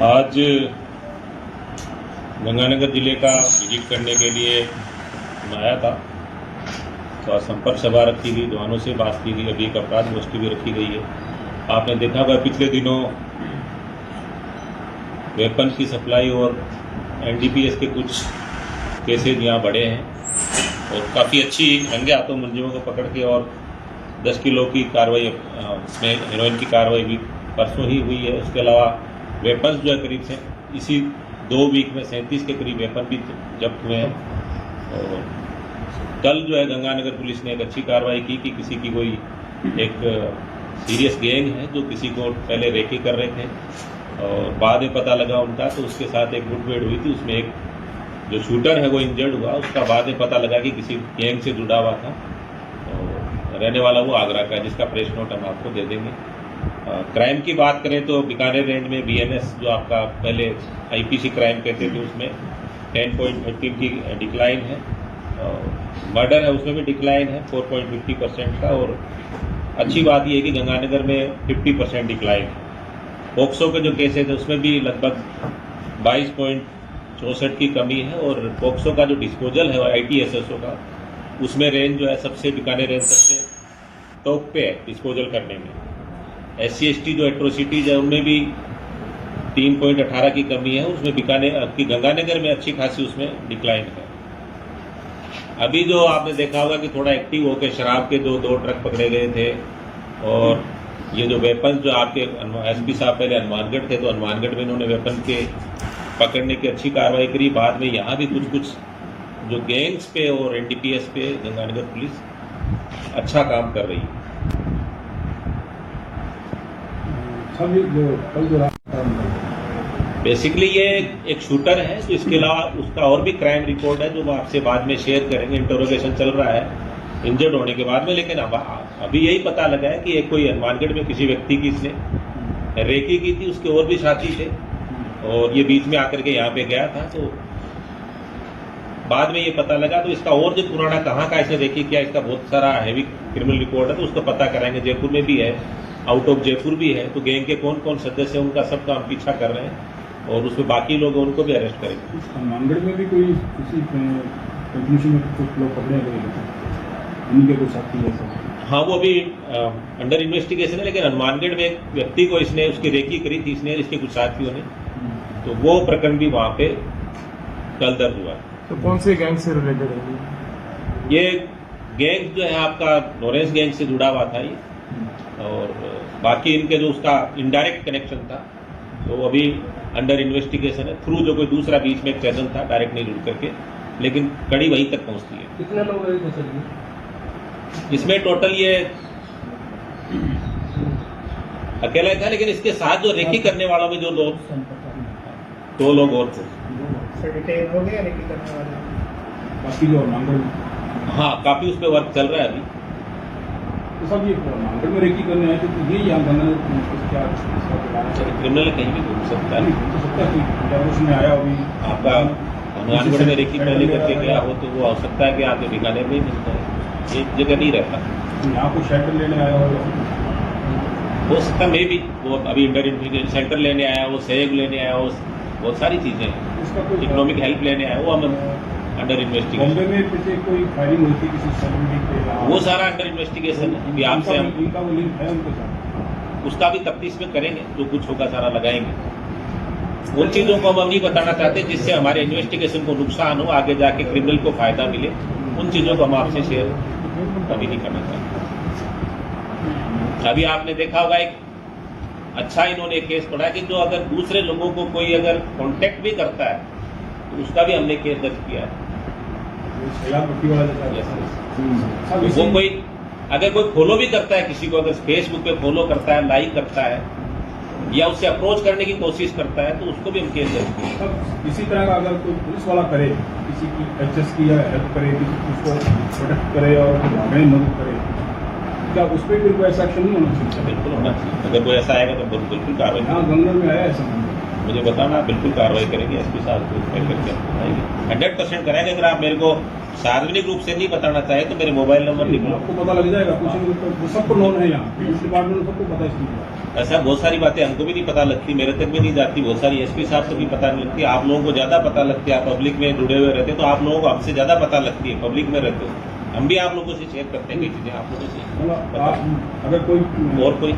आज गंगानगर जिले का विजिट करने के लिए मैं आया था। तो आज संपर्क सभा रखी गई, जवानों से बात की गई, अभी एक अपराध गोष्ठी भी रखी गई है। आपने देखा होगा पिछले दिनों वेपन की सप्लाई और एनडीपीएस के कुछ केसेज यहाँ बढ़े हैं और काफ़ी अच्छी रंगे हाथों मुलजिमों को पकड़ के और 10 किलो की कार्रवाई, इसमें हेरोइन की कार्रवाई भी परसों ही हुई है। उसके अलावा वेपन्स जो है करीब से इसी 2 वीक में 37 के करीब वेपन भी जब्त हुए हैं। और कल जो है गंगानगर पुलिस ने एक अच्छी कार्रवाई की कि किसी की कोई एक सीरियस गैंग है जो किसी को पहले रेकी कर रहे थे और बाद में पता लगा उनका, तो उसके साथ एक मुठभेड़ हुई थी। उसमें एक जो शूटर है वो इंजर्ड हुआ, उसका बाद में पता लगा कि किसी गैंग से जुड़ा हुआ था। रहने वाला वो आगरा का है, जिसका प्रेस नोट हम आपको दे देंगे। क्राइम की बात करें तो बीकानेर रेंज में बीएनएस जो आपका पहले आईपीसी क्राइम कहते थे उसमें 10.13 की डिक्लाइन है। मर्डर है उसमें भी डिक्लाइन है 4.50% का। और अच्छी बात यह है कि गंगानगर में 50% डिक्लाइन है। पोक्सो के जो केसेज है उसमें भी लगभग 22.64 की कमी है। और पोक्सो का जो डिस्पोजल है ITSSO का, उसमें रेंज जो है सबसे बीकानेर रेंज सबसे टॉप पे है डिस्पोजल करने में। SC/ST जो एट्रोसिटीज है उनमें भी 3.18 की कमी है। उसमें बीकानेर की गंगानगर में अच्छी खासी उसमें डिक्लाइन है। अभी जो आपने देखा होगा कि थोड़ा एक्टिव होकर शराब के जो 2 ट्रक पकड़े गए थे और ये जो वेपन जो आपके SP साहब पहले हनुमानगढ़ थे, तो हनुमानगढ़ में इन्होंने वेपन के पकड़ने की अच्छी कार्रवाई करी। बाद में यहाँ भी कुछ जो गैंग्स पे और NDPS पे गंगानगर पुलिस अच्छा काम कर रही है। बेसिकली ये एक शूटर है, तो इसके अलावा उसका और भी क्राइम रिकॉर्ड है जो वो आपसे बाद में शेयर करेंगे। इंटरोगेशन चल रहा है इंजर्ड होने के बाद में, लेकिन अभी यही पता लगा है कि एक कोई हनुमानगढ़ में किसी व्यक्ति की इसने रेकी की थी, उसके और भी साथी थे और ये बीच में आकर के यहाँ पे गया था। तो बाद में ये पता लगा, तो इसका और जो पुराना कहाँ का इसने रेकी किया, इसका बहुत सारा हैवी क्रिमिनल रिकॉर्ड है, तो उसको पता कराएंगे। जयपुर में भी है, आउट ऑफ जयपुर भी है। तो गैंग के कौन कौन सदस्य हैं उनका सबका हम पीछा कर रहे हैं और उसमें बाकी लोग हैं उनको भी अरेस्ट करेंगे। हनुमानगढ़ में भी कोई किसी कंक्लूजन में कुछ लोग पकड़े गए उनके कोई साथी ऐसा? हाँ, वो अभी अंडर इन्वेस्टिगेशन है, लेकिन हनुमानगढ़ में एक व्यक्ति को इसने उसकी रेकी करी थी, इसने इसके कुछ साथियों ने, तो वो प्रकरण भी वहाँ पे कल दर्ज हुआ। तो कौन से गैंग से रिलेटेड है ये गैंग जो है आपका नॉरेंस गैंग से जुड़ा हुआ था ये। और बाकी इनके जो उसका इनडायरेक्ट कनेक्शन था तो वो अभी अंडर इन्वेस्टिगेशन है। थ्रू जो कोई दूसरा बीच में एक चैनल था, डायरेक्ट नहीं जुड़ करके, लेकिन कड़ी वहीं तक पहुंचती है। कितने लोग हैं इसमें टोटल ये अकेला था, लेकिन इसके साथ जो रेकी करने वालों में जो लोग 2 लोग और थे। डिटेल हो गया रेकी करने वाले बाकी जो हाँ, काफी उस पर वर्क चल रहा है अभी। तो सब ये मांगड़ में रेकी करने आए थे, तो ये यहाँ क्रिमिनल कहीं भी घूम सकता है, उसमें आया अभी आपका हनुमानगढ़ में रेकी पहले करके गया हो तो वो हो सकता है कि आपके बीकानेर में ही मिलता है, एक जगह नहीं रहता। यहाँ को शेल्टर लेने आया हो सकता है, मे भी वो अभी इंटर सेंटर लेने आया, वो सहयोग लेने आया, वो बहुत सारी चीजें हैं, इकोनॉमिक हेल्प लेने आया, वो हम अंडर इन्वेस्टिगेशन। बॉम्बे में पीछे कोई फायरिंग हुई थी किसी सेलिब्रिटी पे, वो सारा अंडर इन्वेस्टिगेशन है। अभी आपसे हम इनका वो लिंक है उनके साथ, उसका भी तफ्तीश में करेंगे, जो कुछ होगा सारा लगाएंगे। उन चीज़ों को हम नहीं बताना चाहते जिससे हमारे इन्वेस्टिगेशन को नुकसान हो, आगे जाके क्रिमिनल को फायदा मिले। उन चीज़ों को हम आपसे शेयर कभी नहीं करना चाहते। अभी आपने देखा होगा एक अच्छा इन्होंने एक केस पढ़ा कि जो अगर दूसरे लोगों को कोई अगर कांटेक्ट भी करता है तो उसका भी हमने केस दर्ज किया है। वो कोई अगर कोई फॉलो भी करता है किसी को, अगर फेसबुक पे फॉलो करता है, लाइक करता है या उससे अप्रोच करने की कोशिश करता है, तो उसको भी हम केस दर्ज किए। इसी तरह का अगर कोई पुलिस वाला करे, किसी की HS की या हेल्प करे, उसको प्रोटेक्ट करे और मदद करे, क्या उस पर फिर कोई ऐसा एक्शन नहीं होना चाहिए? बिल्कुल होना चाहिए। अगर कोई ऐसा आएगा तो बिल्कुल कार्रवाई। हाँ, गंगा में आया ऐसा मुझे बताना, बिल्कुल कार्रवाई करेंगे। एसपी साहब को फाइल करके आपको बताएंगे, 100% कराएंगे। अगर आप मेरे को सार्वजनिक रूप से नहीं बताना चाहे तो मेरे मोबाइल नंबर लिख लो, आपको पता लग जाएगा। कुछ सबको नॉन है यहाँ, पुलिस डिपार्टमेंट में सबको पता है इसकी। ऐसा बहुत सारी बातें हमको भी नहीं पता लगती, मेरे तक भी नहीं जाती, बहुत सारी एसपी साहब को भी पता नहीं लगती। आप लोगों को ज्यादा पता लगती है, आप पब्लिक में जुड़े हुए रहते तो आप लोगों को हमसे ज्यादा पता लगती है, पब्लिक में रहते हो। हम भी आप लोगों से शेयर करते हैं कई चीजें आप लोगों से। मतलब आप अगर कोई और कोई